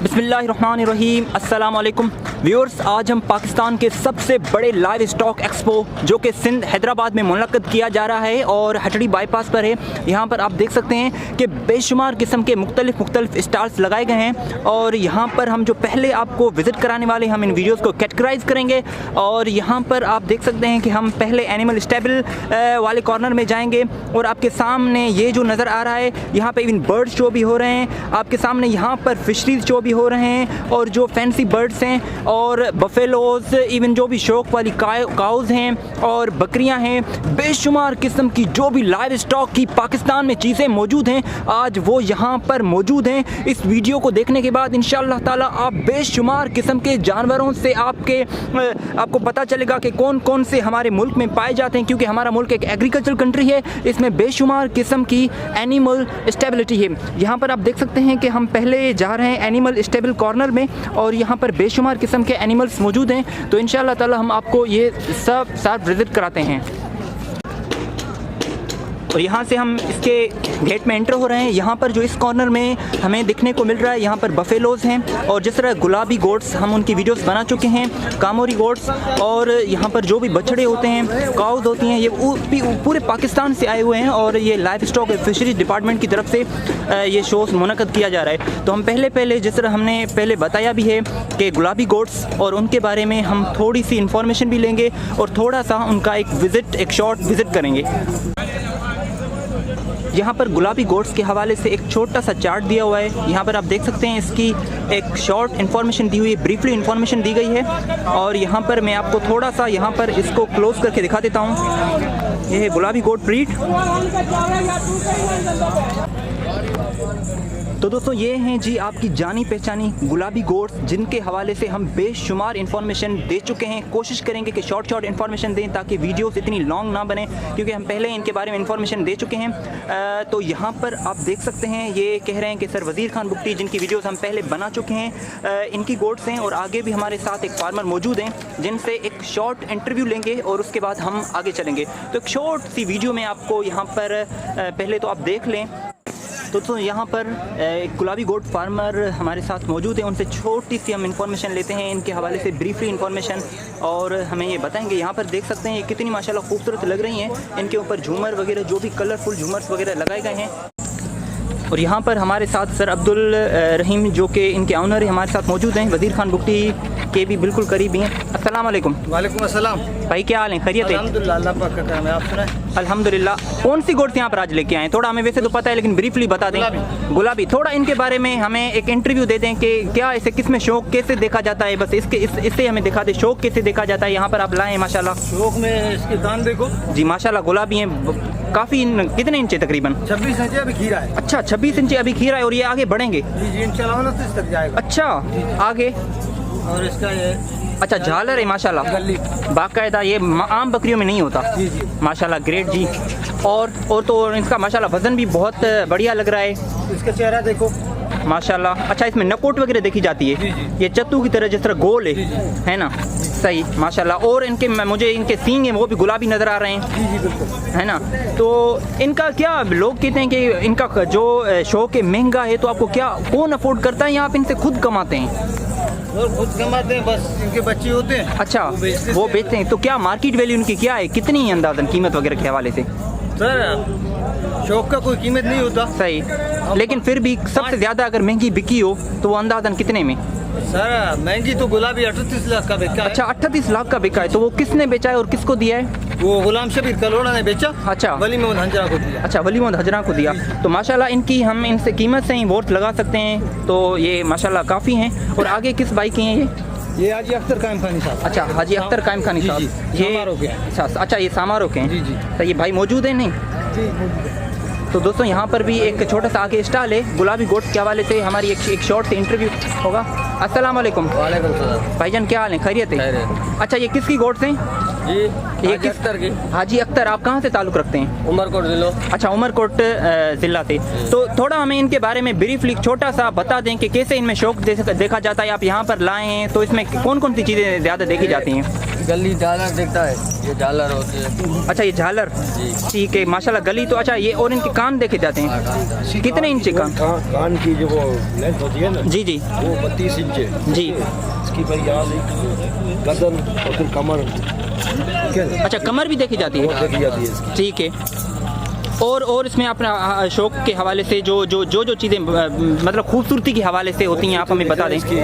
बिस्मिल्लाहिर्रहमानिर्रहीम। अस्सलाम वालेकुम व्यूअर्स, आज हम पाकिस्तान के सबसे बड़े लाइव स्टॉक एक्सपो जो कि सिंध हैदराबाद में मुनक्कद किया जा रहा है और हटड़ी बाईपास पर है। यहाँ पर आप देख सकते हैं कि बेशुमार किस्म के मुख्तलिफ स्टॉल्स लगाए गए हैं और यहाँ पर हम जो पहले आपको विज़िट कराने वाले हम इन वीडियोज़ को कैटेगराइज करेंगे। और यहाँ पर आप देख सकते हैं कि हम पहले एनिमल स्टेबल वाले कॉर्नर में जाएंगे और आपके सामने ये जो नज़र आ रहा है, यहाँ पे इवन बर्ड शो भी हो रहे हैं। आपके सामने यहाँ पर फिशरीज शो भी हो रहे हैं और जो फैंसी बर्ड्स हैं और बफेलोज, इवन जो भी शौक वाली काउज हैं और बकरियां हैं, बेशुमार किस्म की जो भी लाइव स्टॉक की पाकिस्तान में चीज़ें मौजूद हैं, आज वो यहाँ पर मौजूद हैं। इस वीडियो को देखने के बाद इंशाअल्लाह ताला आप बेशुमार किस्म के जानवरों से आपको पता चलेगा कि कौन कौन से हमारे मुल्क में पाए जाते हैं, क्योंकि हमारा मुल्क एक एग्रीकल्चर कंट्री है। इसमें बेशुमार किस्म की एनिमल स्टेबिलिटी है। यहाँ पर आप देख सकते हैं कि हम पहले जा रहे हैं एनिमल स्टेबल कॉर्नर में और यहाँ पर बेशुमार किस्म के एनिमल्स मौजूद हैं। तो इंशाअल्लाह ताला हम आपको ये सब साथ विज़िट कराते हैं। और यहाँ से हम इसके गेट में एंटर हो रहे हैं। यहाँ पर जो इस कॉर्नर में हमें देखने को मिल रहा है, यहाँ पर बफेलोज़ हैं और जिस तरह गुलाबी गोट्स हम उनकी वीडियोस बना चुके हैं, कामोरी गोट्स, और यहाँ पर जो भी बछड़े होते हैं, काउज होती हैं, ये पूरे पाकिस्तान से आए हुए हैं और ये लाइफ स्टॉक फिशरीज डिपार्टमेंट की तरफ से ये शो मुनक्कद किया जा रहा है। तो हम पहले जिस तरह हमने पहले बताया भी है कि गुलाबी गोट्स और उनके बारे में हम थोड़ी सी इन्फॉर्मेशन भी लेंगे और थोड़ा सा उनका एक शॉर्ट विज़िट करेंगे। यहाँ पर गुलाबी गोट्स के हवाले से एक छोटा सा चार्ट दिया हुआ है। यहाँ पर आप देख सकते हैं इसकी एक शॉर्ट इन्फॉर्मेशन दी हुई है, ब्रीफली इन्फॉर्मेशन दी गई है। और यहाँ पर मैं आपको थोड़ा सा यहाँ पर इसको क्लोज करके दिखा देता हूँ। ये है गुलाबी गोट ब्रीड। तो दोस्तों ये हैं जी आपकी जानी पहचानी गुलाबी गोट्स, जिनके हवाले से हम बेशुमार इन्फॉर्मेशन दे चुके हैं। कोशिश करेंगे कि शॉर्ट इन्फॉर्मेशन दें ताकि वीडियोस इतनी लॉन्ग ना बने, क्योंकि हम पहले इनके बारे में इन्फॉर्मेशन दे चुके हैं। तो यहाँ पर आप देख सकते हैं, ये कह रहे हैं कि सर वज़ीर खान बुगटी, जिनकी वीडियोस हम पहले बना चुके हैं, इनकी गोट्स हैं। और आगे भी हमारे साथ एक फार्मर मौजूद हैं जिनसे एक शॉर्ट इंटरव्यू लेंगे और उसके बाद हम आगे चलेंगे। तो एक शॉर्ट सी वीडियो में आपको यहाँ पर पहले तो आप देख लें। तो यहाँ पर एक गुलाबी गोट फार्मर हमारे साथ मौजूद है, उनसे छोटी सी हम इन्फॉर्मेशन लेते हैं इनके हवाले से, ब्रीफली इन्फॉर्मेशन, और हमें ये बताएंगे। यहाँ पर देख सकते हैं ये कितनी माशाल्लाह खूबसूरत लग रही हैं। इनके ऊपर झूमर वगैरह, जो भी कलरफुल झूमर्स वगैरह लगाए गए हैं। और यहाँ पर हमारे साथ सर अब्दुल रहीम, जो कि इनके ऑनर है, हमारे साथ मौजूद हैं, वज़ीर खान बुगटी के भी बिल्कुल करीबी हैं। अस्सलाम वालेकुम। वालेकुम अस्सलाम भाई, क्या हाल है? खैरियत है? अल्हम्दुलिल्लाह, अल्लाह पाक का करम है। आप सुनाएं? अल्हम्दुलिल्लाह। कौन सी गोट्स यहाँ पर आज लेके आए? थोड़ा हमें वैसे तो पता है लेकिन ब्रीफली बता दें। गुलाबी। थोड़ा इनके बारे में हमें एक इंटरव्यू दे दें कि क्या इसे किस में शौक कैसे देखा जाता है, बस इससे हमें दिखा दें शौक कैसे देखा जाता है। यहाँ पर आप लाएँ माशाल्लाह। शौक में इसके कान देखो जी माशाल्लाह, गुलाबी हैं काफ़ी। कितने इंच तकरीबन? 26 इंच अभी खीरा है। अच्छा, 26 इंच अभी खीरा है और ये आगे बढ़ेंगे? जी इंशाल्लाह 29 तक जाएगा। अच्छा, आगे? और इसका ये अच्छा झालर है माशाल्लाह, बाकायदा, ये आम बकरियों में नहीं होता। जी जी माशाल्लाह, ग्रेट जी। और तो इसका माशाल्लाह वज़न भी बहुत बढ़िया लग रहा है। इसका चेहरा देखो माशाल्लाह। अच्छा, इसमें नकोट वगैरह देखी जाती है? ये चत्तू की तरह जिस तरह गोल है ना? सही माशाल्लाह। और मुझे इनके सींग हैं वो भी गुलाबी नज़र आ रहे हैं। जी जी बिल्कुल, है ना? तो इनका क्या, लोग कहते हैं कि इनका जो शौक है महंगा है, तो आपको क्या, कौन अफोर्ड करता है या आप इनसे खुद कमाते हैं? और खुद कमाते हैं, बस इनके बच्चे होते हैं। अच्छा, वो बेचते हैं। तो क्या मार्केट वैल्यू इनकी क्या है, कितनी है अंदाज़न कीमत वगैरह के हवाले से? सर शौक का कोई कीमत नहीं होता। सही, लेकिन फिर भी सबसे ज़्यादा अगर महंगी बिकी हो तो वो अंदाज़न कितने में? सर महंगी तो गुलाबी 38 लाख का बिका है। अच्छा, 38 लाख का बिका है। तो वो किसने बेचा है और किसको दिया है? वो गुलाम शबीर कलोड़ा ने बेचा। अच्छा, वली मोहम्मद हजरा को दिया। अच्छा, वली मोहम्मद हजरा को दिया। तो माशाल्लाह इनकी हम इनसे कीमत से ही वोट लगा सकते हैं। तो ये माशाल्लाह काफ़ी हैं। और आगे किस भाई के हैं ये हाजी अख्तर कायम खानी साहब। अच्छा, हाजी अख्तर कायम खानी साहब, ये सामारो के। अच्छा, ये सामारो के हैं। जी जी। तो ये भाई मौजूद है नहीं? जी। तो दोस्तों यहाँ पर भी एक छोटा सा आगे स्टॉल है गुलाबी गोट्स के हवाले से, हमारी एक शॉर्ट से इंटरव्यू होगा। अस्सलाम वालेकुम। वालेकुम सलाम। भाईजान, क्या हाल है? खैरियत है? अच्छा, ये किसकी गोट्स हैं? जी ये किस अख्तर की। हाजी अख्तर। आप कहाँ से ताल्लुक़ रखते हैं? उमरकोट जिला। अच्छा, उमरकोट ज़िला से। तो थोड़ा हमें इनके बारे में ब्रीफली छोटा सा बता दें कि कैसे इनमें शौक देखा जाता है। आप यहाँ पर लाए हैं तो इसमें कौन कौन सी चीज़ें ज़्यादा देखी जाती हैं? गली झालर दिखता है। ये झालर होती है। अच्छा, ये झालर, ठीक है माशाल्लाह। गली तो अच्छा, ये और इनके कान देखे जाते हैं, कितने इंच कान? कान की जो वो लेंथ होती है ना, जी जी वो 32 इंच है जी। इसकी पर यहाँ से गर्दन और फिर कमर, ठीक है, अच्छा, कमर भी देखी जाती वो है, देखी जाती है इसकी। ठीक है। और इसमें अपना शौक के हवाले से जो चीज़ें मतलब खूबसूरती के हवाले से होती हैं, आप हमें बता दें। इसकी जो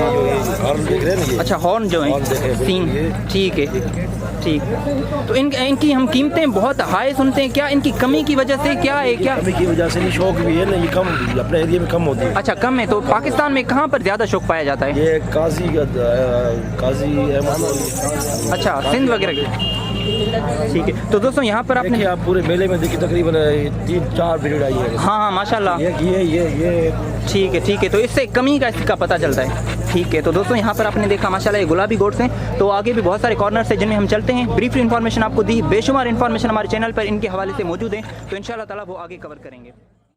हॉर्न देख रहे हैं ना, ये अच्छा, हॉर्न जो हॉर्न देख रहे है, हैं, सींग, ये। ठीक है, ठीक। तो इनकी हम कीमतें बहुत हाई सुनते हैं, क्या इनकी कमी की वजह से क्या है क्या? कमी की वजह से नहीं, शौक भी है ना, ये कम अपने एरिया में कम होती है। अच्छा, कम है। तो पाकिस्तान में कहाँ पर ज़्यादा शौक पाया जाता है? ये काजी अहमद, अच्छा, सिंध वगैरह की, ठीक है। तो दोस्तों यहाँ पर आपने, देखिए आप पूरे मेले में देखिए तकरीबन 3-4 भीड़ आई है। हाँ हाँ माशाल्लाह, ये ठीक है, ठीक है। तो इससे कमी का इसका पता चलता है, ठीक है। तो दोस्तों यहाँ पर आपने देखा माशाल्लाह ये गुलाबी गोट्स हैं। तो आगे भी बहुत सारे कॉर्नर्स हैं जिनमें हम चलते हैं। ब्रीफ इन्फॉर्मेशन आपको दी, बेशुमार इन्फॉर्मेशन हमारे चैनल पर इनके हवाले से मौजूद है, तो इंशाल्लाह ताला वो आगे कवर करेंगे।